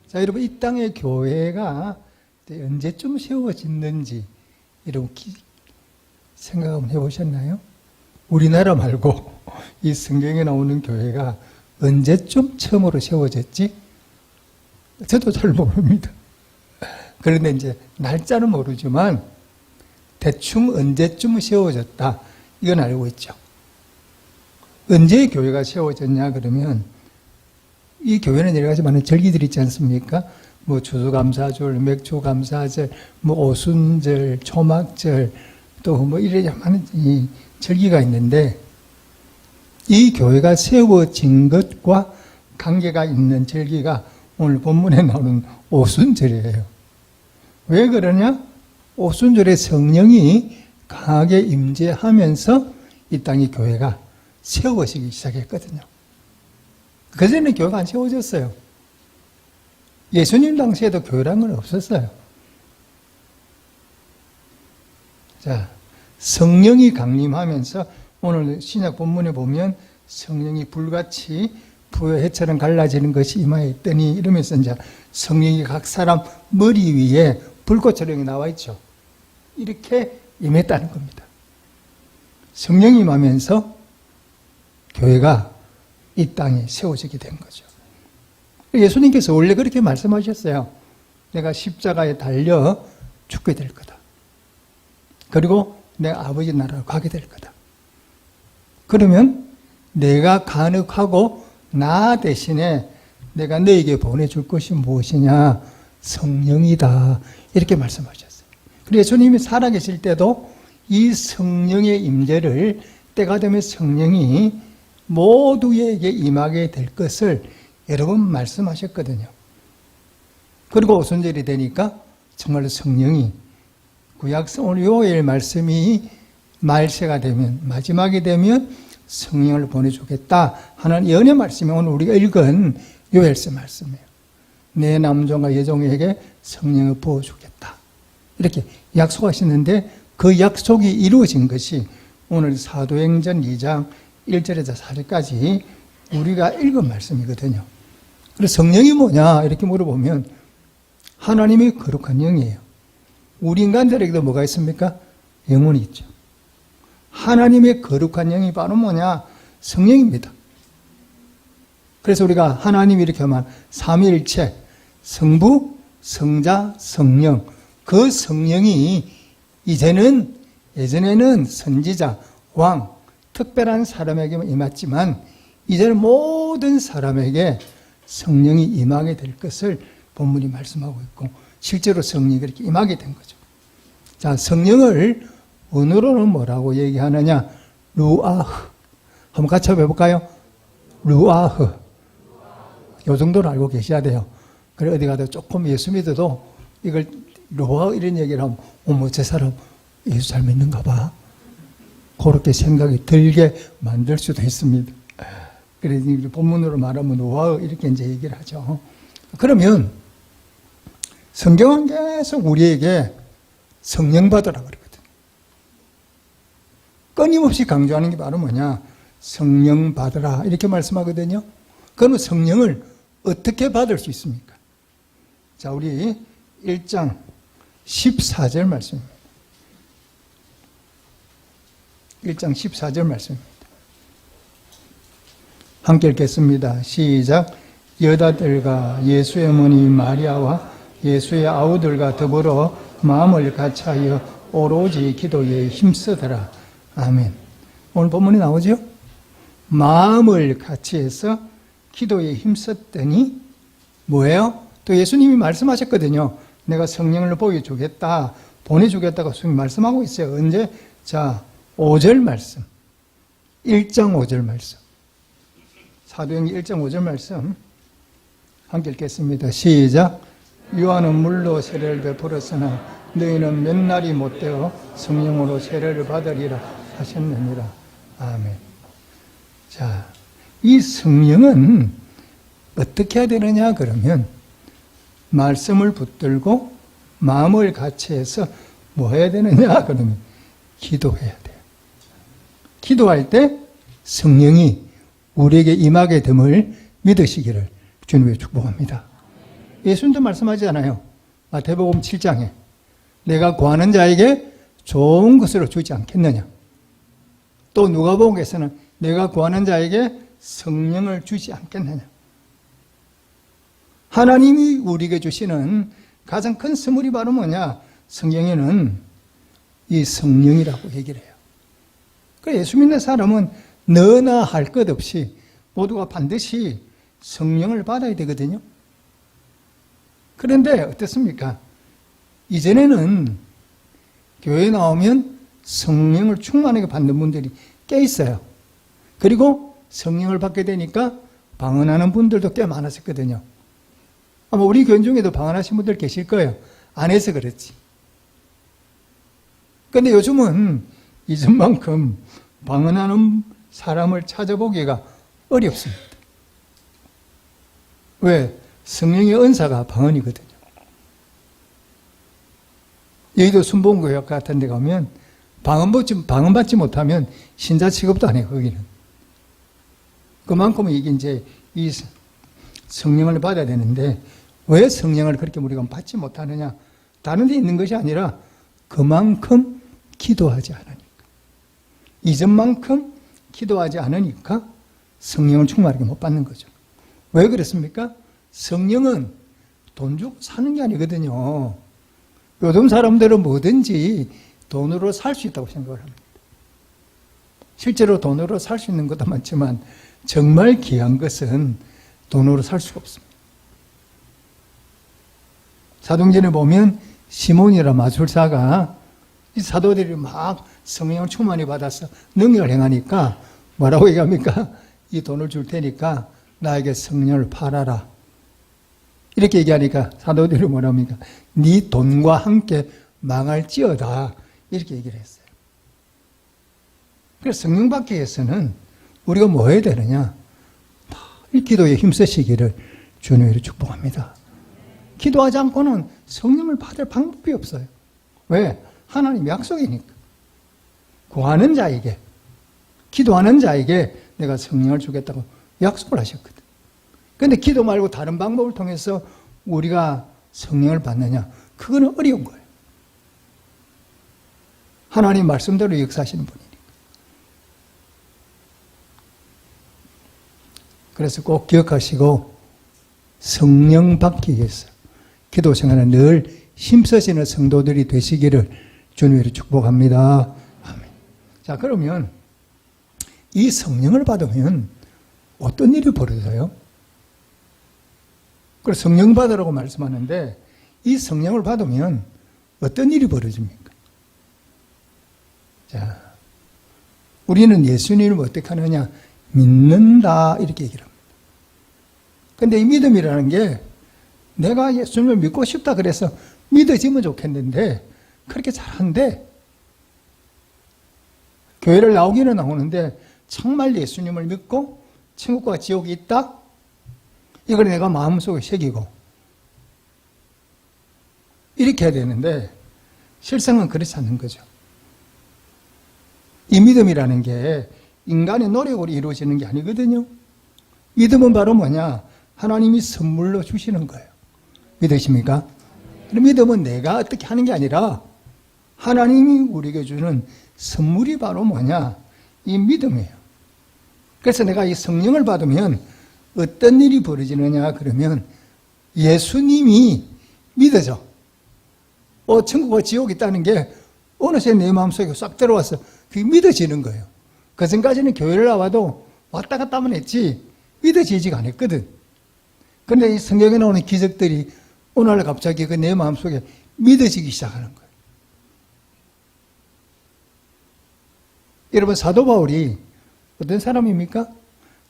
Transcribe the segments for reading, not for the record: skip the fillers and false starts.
자, 여러분, 이 땅의 교회가 언제쯤 세워졌는지 이런 생각 한번 해보셨나요? 우리나라 말고 이 성경에 나오는 교회가 언제쯤 처음으로 세워졌지? 저도 잘 모릅니다. 그런데 이제 날짜는 모르지만 대충 언제쯤 세워졌다, 이건 알고 있죠. 언제 교회가 세워졌냐 그러면, 이 교회는 여러 가지 많은 절기들이 있지 않습니까? 뭐 추수감사절, 맥주감사절, 뭐 오순절, 초막절, 또 뭐 이래 많은 이 절기가 있는데, 이 교회가 세워진 것과 관계가 있는 절기가 오늘 본문에 나오는 오순절이에요. 왜 그러냐? 오순절에 성령이 강하게 임재하면서 이 땅의 교회가 세워지기 시작했거든요. 그전에는 교회가 안 세워졌어요. 예수님 당시에도 교회란 건 없었어요. 자, 성령이 강림하면서 오늘 신약 본문에 보면 성령이 불같이 부여해처럼 갈라지는 것이 임하에 있더니, 이러면서 이제 성령이 각 사람 머리 위에 불꽃처럼 나와 있죠. 이렇게 임했다는 겁니다. 성령이 임하면서 교회가 이 땅에 세워지게 된 거죠. 예수님께서 원래 그렇게 말씀하셨어요. 내가 십자가에 달려 죽게 될 거다. 그리고 내 아버지 나라로 가게 될 거다. 그러면 내가 간혹하고 나 대신에 내가 너에게 보내줄 것이 무엇이냐? 성령이다. 이렇게 말씀하셨어요. 그리고 예수님이 살아계실 때도 이 성령의 임재를, 때가 되면 성령이 모두에게 임하게 될 것을 여러 번 말씀하셨거든요. 그리고 오순절이 되니까 정말로 성령이, 구약성 오늘 요엘 말씀이 말세가 되면, 마지막이 되면 성령을 보내주겠다 하는 예언의 말씀이 오늘 우리가 읽은 요엘서 말씀이에요. 내 남종과 여종에게 성령을 부어주겠다, 이렇게 약속하시는데, 그 약속이 이루어진 것이 오늘 사도행전 2장 1절에서 4절까지 우리가 읽은 말씀이거든요. 그래서 성령이 뭐냐 이렇게 물어보면 하나님의 거룩한 영이에요. 우리 인간들에게도 뭐가 있습니까? 영혼이 있죠. 하나님의 거룩한 영이 바로 뭐냐? 성령입니다. 그래서 우리가 하나님 이렇게 하면 삼위일체, 성부, 성자, 성령, 그 성령이 이제는, 예전에는 선지자, 왕, 특별한 사람에게만 임했지만 이제는 모든 사람에게 성령이 임하게 될 것을 본문이 말씀하고 있고, 실제로 성령이 그렇게 임하게 된 거죠. 자, 성령을 언어로는 뭐라고 얘기하느냐? 루아흐. 한번 같이 해볼까요? 루아흐. 이 정도는 알고 계셔야 돼요. 그래, 어디 가도 조금 예수 믿어도 이걸 루아흐 이런 얘기를 하면, 어머, 저 사람 예수 잘 믿는가 봐. 그렇게 생각이 들게 만들 수도 있습니다. 그래서 본문으로 말하면 루아흐 이렇게 이제 얘기를 하죠. 그러면 성경은 계속 우리에게 성령 받으라 그러거든요. 끊임없이 강조하는 게 바로 뭐냐? 성령 받으라 이렇게 말씀하거든요. 그러면 성령을 어떻게 받을 수 있습니까? 자, 우리 1장 14절 말씀입니다. 1장 14절 말씀입니다. 함께 읽겠습니다. 시작. 여자들과 예수의 어머니 마리아와 예수의 아우들과 더불어 마음을 같이하여 오로지 기도에 힘쓰더라. 아멘. 오늘 본문에 나오죠? 마음을 같이해서 기도에 힘썼더니 뭐예요? 또 예수님이 말씀하셨거든요. 내가 성령을 보여주겠다, 보내주겠다고 예수님이 말씀하고 있어요. 언제? 자, 5절 말씀. 1장 5절 말씀. 사도행전 1장 5절 말씀 함께 읽겠습니다. 시작. 요한은 물로 세례를 베풀었으나 너희는 몇 날이 못되어 성령으로 세례를 받으리라 하셨느니라. 아멘. 자, 이 성령은 어떻게 해야 되느냐 그러면 말씀을 붙들고 마음을 같이 해서 뭐 해야 되느냐 그러면 기도해야 돼요. 기도할 때 성령이 우리에게 임하게 됨을 믿으시기를 주님의 축복합니다. 예수님도 말씀하지 않아요. 마태복음 7장에 내가 구하는 자에게 좋은 것으로 주지 않겠느냐. 또 누가복음에서는 내가 구하는 자에게 성령을 주지 않겠느냐. 하나님이 우리에게 주시는 가장 큰 선물이 바로 뭐냐? 성경에는 이 성령이라고 얘기를 해요. 그러니까 예수 믿는 사람은 너나 할 것 없이 모두가 반드시 성령을 받아야 되거든요. 그런데 어떻습니까? 이전에는 교회에 나오면 성령을 충만하게 받는 분들이 꽤 있어요. 그리고 성령을 받게 되니까 방언하는 분들도 꽤 많았었거든요. 아마 우리 교인 중에도 방언하신 분들 계실 거예요. 안 해서 그렇지. 그런데 요즘은 이전만큼 방언하는 사람을 찾아보기가 어렵습니다. 왜? 성령의 은사가 방언이거든요. 여의도 순복음교회 같은 데 가면 방언 받지 못하면 신자 취급도 안 해요, 거기는. 그만큼 이게 이제 이 성령을 받아야 되는데 왜 성령을 그렇게 우리가 받지 못하느냐? 다른 데 있는 것이 아니라 그만큼 기도하지 않으니까. 이전만큼 기도하지 않으니까 성령을 충만하게 못 받는 거죠. 왜 그렇습니까? 성령은 돈 주고 사는 게 아니거든요. 요즘 사람들은 뭐든지 돈으로 살 수 있다고 생각을 합니다. 실제로 돈으로 살 수 있는 것도 많지만 정말 귀한 것은 돈으로 살 수가 없습니다. 사도행전에 보면 시몬이라 마술사가 이 사도들이 막 성령을 충만히 받아서 능력을 행하니까 뭐라고 얘기합니까? 이 돈을 줄 테니까 나에게 성령을 팔아라. 이렇게 얘기하니까 사도들이 뭐랍니까? 네 돈과 함께 망할지어다. 이렇게 얘기를 했어요. 그래서 성령 받기 위해서는 우리가 뭐 해야 되느냐? 이 기도에 힘쓰시기를 주님으로 축복합니다. 기도하지 않고는 성령을 받을 방법이 없어요. 왜? 하나님 약속이니까. 구하는 자에게, 기도하는 자에게 내가 성령을 주겠다고 약속을 하셨거든. 그런데 기도 말고 다른 방법을 통해서 우리가 성령을 받느냐? 그거는 어려운 거예요. 하나님 말씀대로 역사하시는 분이니까. 그래서 꼭 기억하시고 성령 받기 위해서 기도 생활에 늘 힘쓰시는 성도들이 되시기를 주님으로 축복합니다. 아멘. 자, 그러면 이 성령을 받으면 어떤 일이 벌어져요? 그래서 성령 받으라고 말씀하는데 이 성령을 받으면 어떤 일이 벌어집니까? 자, 우리는 예수님을 어떻게 하느냐? 믿는다 이렇게 얘기를 합니다. 그런데 이 믿음이라는 게 내가 예수님을 믿고 싶다 그래서 믿어지면 좋겠는데 그렇게 잘 안 돼. 교회를 나오기는 나오는데 정말 예수님을 믿고 천국과 지옥이 있다? 이걸 내가 마음속에 새기고 이렇게 해야 되는데 실상은 그렇지 않는 거죠. 이 믿음이라는 게 인간의 노력으로 이루어지는 게 아니거든요. 믿음은 바로 뭐냐? 하나님이 선물로 주시는 거예요. 믿으십니까? 믿음은 내가 어떻게 하는 게 아니라 하나님이 우리에게 주는 선물이 바로 뭐냐? 이 믿음이에요. 그래서 내가 이 성령을 받으면 어떤 일이 벌어지느냐 그러면 예수님이 믿어져. 천국과 지옥이 있다는 게 어느새 내 마음속에 싹 들어와서 그게 믿어지는 거예요. 그 전까지는 교회를 나와도 왔다 갔다 하면 했지 믿어지지가 않았거든. 그런데 이 성경에 나오는 기적들이 오늘 갑자기 그 내 마음속에 믿어지기 시작하는 거예요. 여러분, 사도 바울이 어떤 사람입니까?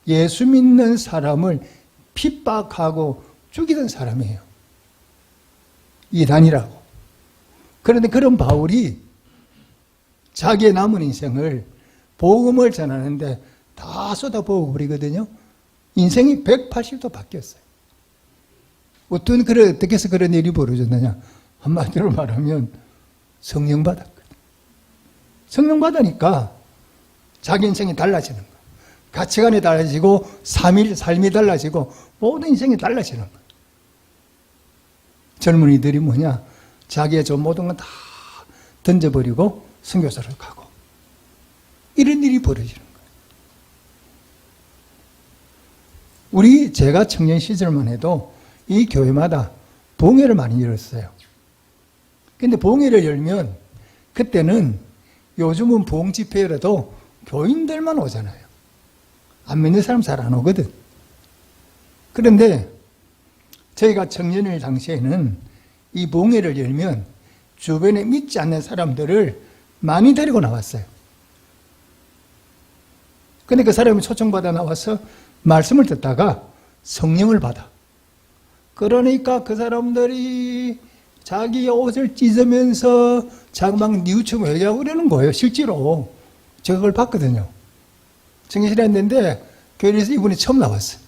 예수 믿는 사람을 핍박하고 죽이던 사람이에요. 이단이라고. 그런데 그런 바울이 자기의 남은 인생을 복음을 전하는데 다 쏟아부어 버리거든요. 인생이 180도 바뀌었어요. 어떻게 해서 그런 일이 벌어졌느냐? 한마디로 말하면 성령 받았거든. 성령 받으니까 자기 인생이 달라지는 거예요. 가치관이 달라지고 삶이 달라지고 모든 인생이 달라지는 거예요. 젊은이들이 뭐냐? 자기의 저 모든 건 다 던져버리고 선교사를 가고. 이런 일이 벌어지는 거예요. 제가 청년 시절만 해도 이 교회마다 봉회를 많이 열었어요. 근데 봉회를 열면 그때는 요즘은 봉 집회라도 교인들만 오잖아요. 안 믿는 사람 잘 안 오거든. 그런데 저희가 청년일 당시에는 이 봉회를 열면 주변에 믿지 않는 사람들을 많이 데리고 나왔어요. 근데 그 사람이 초청받아 나와서 말씀을 듣다가 성령을 받아. 그러니까 그 사람들이 자기 옷을 찢으면서 막 뉘우치고 얘기하고 그러는 거예요. 실제로. 제가 그걸 봤거든요. 청년실에 했는데 교회에서 이분이 처음 나왔어요.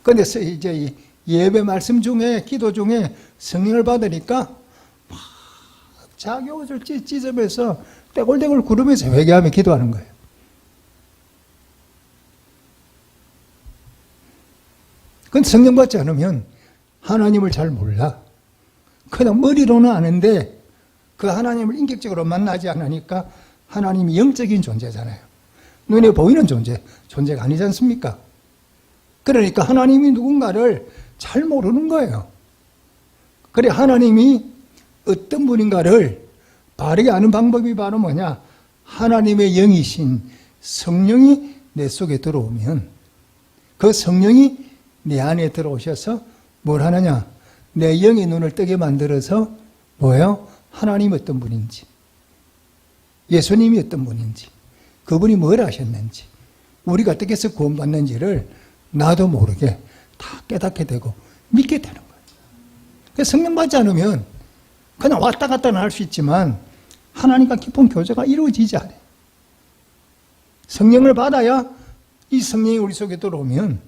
그런데 이제 예배 말씀 중에, 기도 중에 성령을 받으니까 막 자기 옷을 찢으면서 떼굴떼굴 구르면서 회개하며 기도하는 거예요. 그건 성령 받지 않으면 하나님을 잘 몰라. 그냥 머리로는 아는데 그 하나님을 인격적으로 만나지 않으니까 하나님이 영적인 존재잖아요. 눈에 보이는 존재가 아니지 않습니까? 그러니까 하나님이 누군가를 잘 모르는 거예요. 그래 하나님이 어떤 분인가를 바르게 아는 방법이 바로 뭐냐? 하나님의 영이신 성령이 내 속에 들어오면 그 성령이 내 안에 들어오셔서 뭘 하느냐? 내 영의 눈을 뜨게 만들어서 뭐예요? 하나님이 어떤 분인지, 예수님이 어떤 분인지, 그분이 뭘 하셨는지, 우리가 어떻게 해서 구원받는지를 나도 모르게 다 깨닫게 되고 믿게 되는 거예요. 그래서 성령 받지 않으면 그냥 왔다 갔다 할 수 있지만 하나님과 깊은 교제가 이루어지지 않아요. 성령을 받아야 이 성령이 우리 속에 들어오면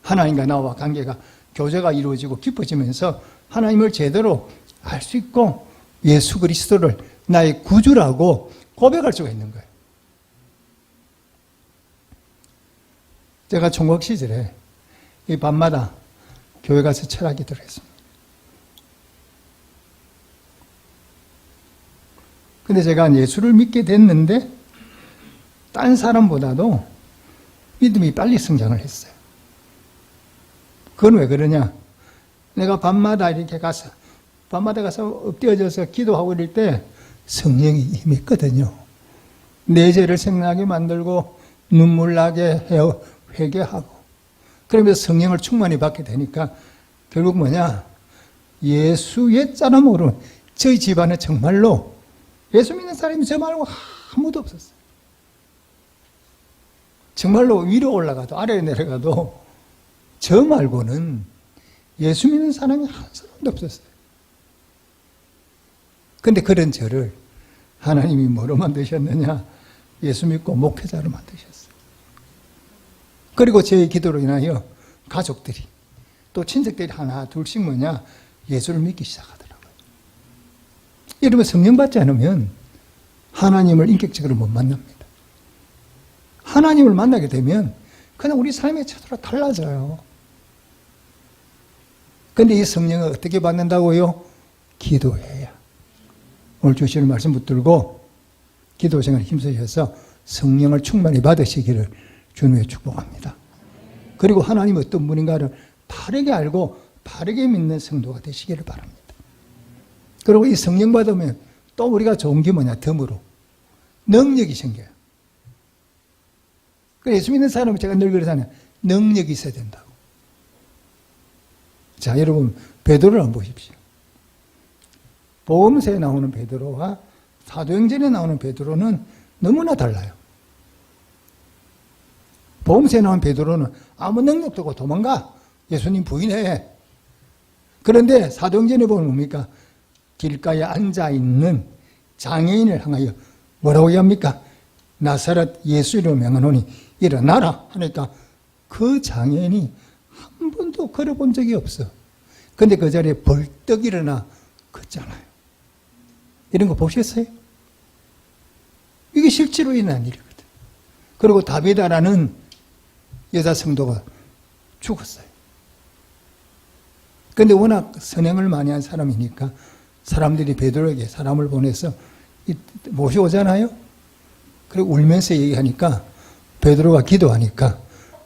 하나님과 나와 관계가 교제가 이루어지고 깊어지면서 하나님을 제대로 알 수 있고 예수 그리스도를 나의 구주라고 고백할 수가 있는 거예요. 제가 총각 시절에 이 밤마다 교회 가서 철학 기도를 했습니다. 근데 제가 예수를 믿게 됐는데 딴 사람보다도 믿음이 빨리 성장을 했어요. 그건 왜 그러냐? 내가 밤마다 가서 엎드려져서 기도하고 이럴 때 성령이 임했거든요. 내 죄를 생각나게 만들고 눈물 나게 해요. 회개하고. 그러면서 성령을 충만히 받게 되니까 결국 뭐냐? 예수의 짜름으로 저희 집안에 정말로 예수 믿는 사람이 저 말고 아무도 없었어요. 정말로 위로 올라가도 아래로 내려가도 저 말고는 예수 믿는 사람이 한 사람도 없었어요. 근데 그런 저를 하나님이 뭐로 만드셨느냐? 예수 믿고 목회자로 만드셨어요. 그리고 제 기도로 인하여 가족들이 또 친척들이 하나 둘씩 뭐냐? 예수를 믿기 시작하더라고요. 이러면 성령 받지 않으면 하나님을 인격적으로 못 만납니다. 하나님을 만나게 되면 그냥 우리 삶의 태도가 달라져요. 근데 이 성령을 어떻게 받는다고요? 기도해야. 오늘 주시는 말씀 붙들고 기도 생활에 힘쓰셔서 성령을 충만히 받으시기를 주님의 축복합니다. 그리고 하나님 어떤 분인가를 바르게 알고 바르게 믿는 성도가 되시기를 바랍니다. 그리고 이 성령 받으면 또 우리가 좋은 게 뭐냐? 덤으로 능력이 생겨요. 그래서 예수 믿는 사람은 제가 늘 그러잖아요. 능력이 있어야 된다고. 자, 여러분 베드로를 한번 보십시오. 보험서에 나오는 베드로와 사도행전에 나오는 베드로는 너무나 달라요. 보험서에 나오는 베드로는 아무 능력도 없고 도망가. 예수님 부인해. 그런데 사도행전에 보면 뭡니까? 길가에 앉아있는 장애인을 향하여 뭐라고 얘기합니까? 나사렛 예수 이름으로 명하노니 일어나라 하니까 그 장애인이 한 번도 걸어본 적이 없어. 근데 그 자리에 벌떡 일어나 걷잖아요. 이런 거 보셨어요? 이게 실제로 일어난 일이거든. 그리고 다비다라는 여자 성도가 죽었어요. 근데 워낙 선행을 많이 한 사람이니까 사람들이 베드로에게 사람을 보내서 모셔오잖아요. 그리고 울면서 얘기하니까 베드로가 기도하니까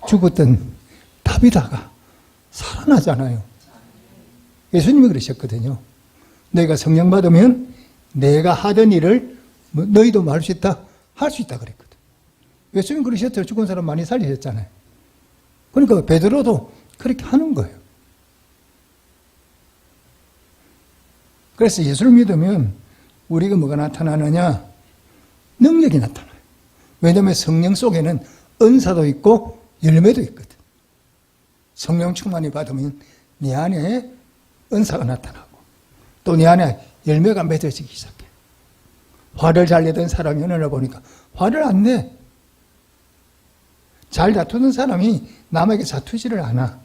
죽었던 타비다가 살아나잖아요. 예수님이 그러셨거든요. 너희가 성령 받으면 내가 하던 일을 너희도 할 수 있다? 할 수 있다 그랬거든. 예수님이 그러셨죠. 죽은 사람 많이 살리셨잖아요. 그러니까 베드로도 그렇게 하는 거예요. 그래서 예수를 믿으면 우리가 뭐가 나타나느냐? 능력이 나타나요. 왜냐하면 성령 속에는 은사도 있고 열매도 있거든. 성령 충만히 받으면 네 안에 은사가 나타나고 또 네 안에 열매가 맺어지기 시작해. 화를 잘 내던 사람이 어느 날 보니까 화를 안 내. 잘 다투는 사람이 남에게 다투지를 않아.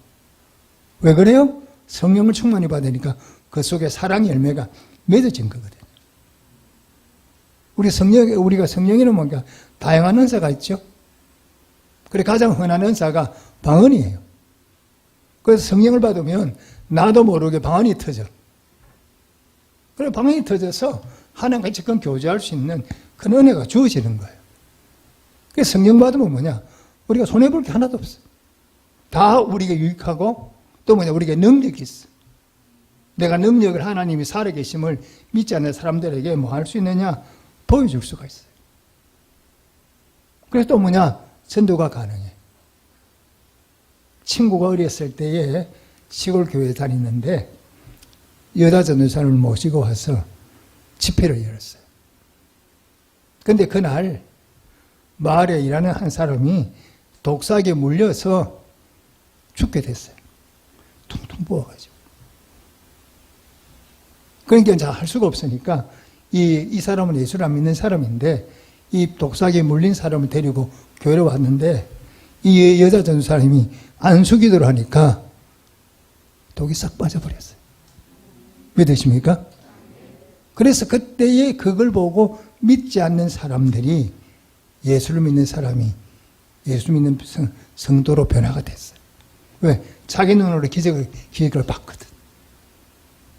왜 그래요? 성령을 충만히 받으니까 그 속에 사랑의 열매가 맺어진 거거든요. 우리가 성령에는 뭔가 다양한 은사가 있죠. 그래 가장 흔한 은사가 방언이에요. 그래서 성령을 받으면 나도 모르게 방언이 터져. 그래 방언이 터져서 하나님과 직접 교제할 수 있는 그런 은혜가 주어지는 거예요. 그래서 성령 받으면 뭐냐? 우리가 손해볼 게 하나도 없어요. 다 우리에게 유익하고 또 뭐냐? 우리에게 능력이 있어. 내가 능력을 하나님이 살아계심을 믿지 않는 사람들에게 뭐 할 수 있느냐? 보여줄 수가 있어요. 그래서 또 뭐냐? 전도가 가능해. 친구가 어렸을 때에 시골 교회에 다니는데 여자 전도사를 모시고 와서 집회를 열었어요. 그런데 그날 마을에 일하는 한 사람이 독사기에 물려서 죽게 됐어요. 퉁퉁 부어가지고. 그러니까 이제 할 수가 없으니까 이 사람은 예수를 안 믿는 사람인데 이 독사기에 물린 사람을 데리고 교회로 왔는데 이 여자 전도사님이 안수기도를 하니까 독이 싹 빠져버렸어요. 믿으십니까? 그래서 그때에 그걸 보고 믿지 않는 사람들이 예수를 믿는 사람이 예수 믿는 성도로 변화가 됐어요. 왜? 자기 눈으로 기적을 봤거든.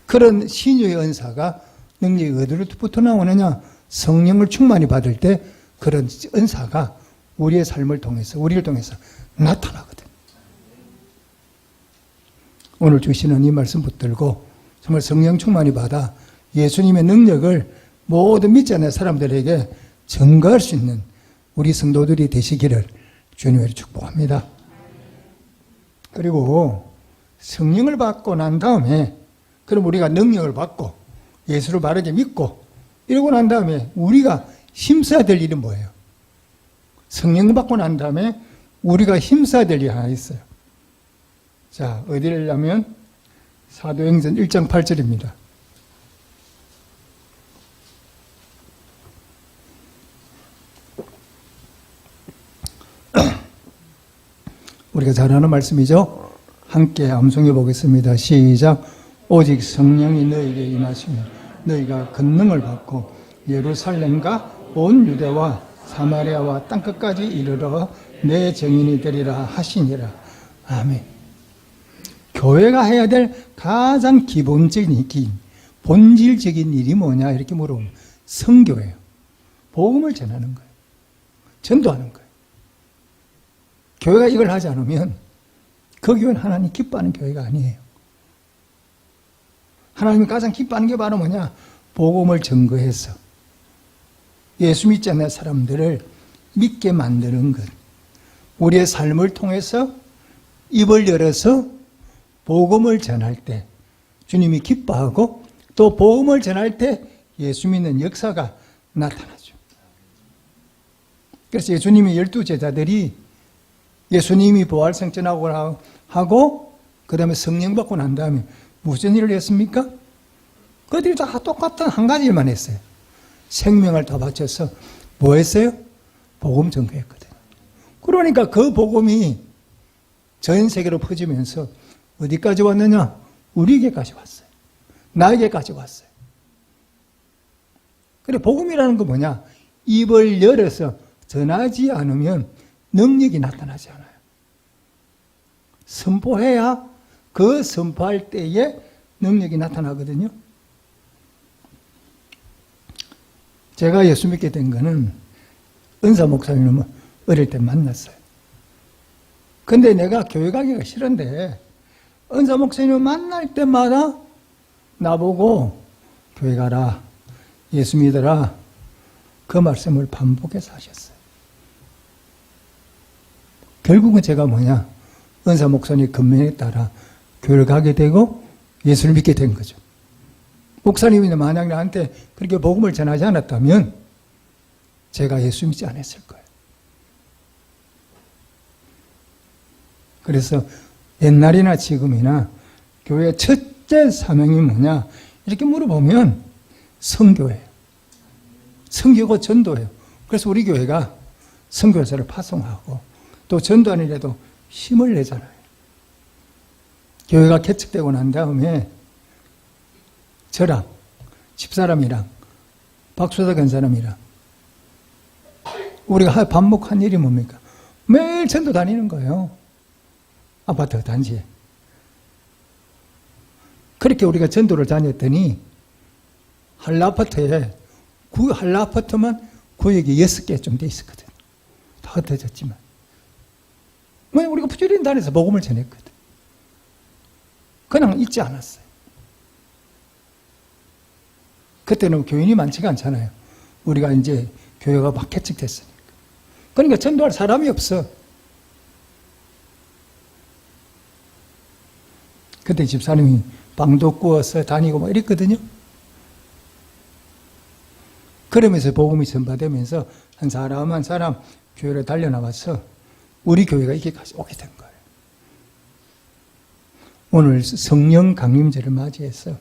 그런 신유의 은사가 능력이 어디로부터 나오느냐? 성령을 충만히 받을 때 그런 은사가 우리의 삶을 통해서, 우리를 통해서 나타나거든. 오늘 주시는 이 말씀 붙들고 정말 성령 충만히 받아 예수님의 능력을 모든 믿지 않는 사람들에게 증거할 수 있는 우리 성도들이 되시기를 주님으로 축복합니다. 그리고 성령을 받고 난 다음에 그럼 우리가 능력을 받고 예수를 바르게 믿고 이러고 난 다음에 우리가 힘써야 될 일은 뭐예요? 성령 받고 난 다음에 우리가 힘써야 될 일이 하나 있어요. 자, 어디를 가면 사도행전 1장 8절입니다. 우리가 잘 아는 말씀이죠. 함께 암송해 보겠습니다. 시작. 오직 성령이 너희에게 임하시면 너희가 권능을 받고 예루살렘과 온 유대와 사마리아와 땅끝까지 이르러 내 증인이 되리라 하시니라. 아멘. 교회가 해야 될 가장 기본적인 본질적인 일이 뭐냐 이렇게 물어보면 선교예요. 복음을 전하는 거예요. 전도하는 거예요. 교회가 이걸 하지 않으면 그 교회는 하나님 기뻐하는 교회가 아니에요. 하나님이 가장 기뻐하는 게 바로 뭐냐? 복음을 증거해서 예수 믿지 않는 사람들을 믿게 만드는 것. 우리의 삶을 통해서 입을 열어서 복음을 전할 때 주님이 기뻐하고 또 복음을 전할 때 예수 믿는 역사가 나타나죠. 그래서 예수님이 12제자들이 예수님이 부활승천하고 하고 그 다음에 성령 받고 난 다음에 무슨 일을 했습니까? 그들이 다 똑같은 한 가지 일만 했어요. 생명을 다 바쳐서 뭐 했어요? 복음 전거했거든요. 그러니까 그 복음이 전 세계로 퍼지면서 어디까지 왔느냐? 우리에게까지 왔어요. 나에게까지 왔어요. 그래 복음이라는 건 뭐냐? 입을 열어서 전하지 않으면 능력이 나타나지 않아요. 선포해야 그 선포할 때에 능력이 나타나거든요. 제가 예수 믿게 된 거는 은사 목사님을 어릴 때 만났어요. 근데 내가 교회 가기가 싫은데 은사 목사님을 만날 때마다 나보고 교회 가라, 예수 믿어라, 그 말씀을 반복해서 하셨어요. 결국은 제가 뭐냐, 은사 목사님 권면에 따라 교회를 가게 되고 예수를 믿게 된 거죠. 목사님이 만약 나한테 그렇게 복음을 전하지 않았다면 제가 예수 믿지 않았을 거예요. 그래서 옛날이나 지금이나 교회의 첫째 사명이 뭐냐 이렇게 물어보면 선교예요. 선교고 전도예요. 그래서 우리 교회가 선교사를 파송하고 또 전도하는 일에도 힘을 내잖아요. 교회가 개척되고 난 다음에 저랑 집사람이랑 박수다 권사람이랑 우리가 반복한 일이 뭡니까? 매일 전도 다니는 거예요. 아파트 단지에. 그렇게 우리가 전도를 다녔더니 한라아파트에 그 한라아파트만 구역이 6개쯤 돼 있었거든. 다 흩어졌지만 우리가 부지런히 다녀서 복음을 전했거든. 그냥 잊지 않았어요. 그때는 교인이 많지가 않잖아요. 우리가 이제 교회가 막 개척됐으니까. 그러니까 전도할 사람이 없어. 그때 집사님이 빵도 구워서 다니고 막 이랬거든요. 그러면서 복음이 전파되면서 한 사람 한 사람 교회로 달려나와서 우리 교회가 이렇게까지 오게 된 거예요. 오늘 성령 강림절을 맞이해서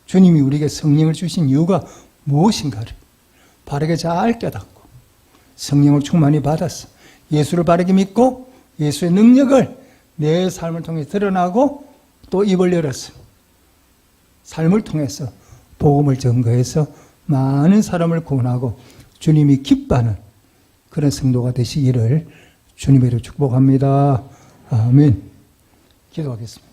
주님이 우리에게 성령을 주신 이유가 무엇인가를 바르게 잘 깨닫고 성령을 충만히 받아서 예수를 바르게 믿고 예수의 능력을 내 삶을 통해 드러나고 또 입을 열어서 삶을 통해서 복음을 전거해서 많은 사람을 구원하고 주님이 기뻐하는 그런 성도가 되시기를 주님으로 축복합니다. 아멘. 기도하겠습니다.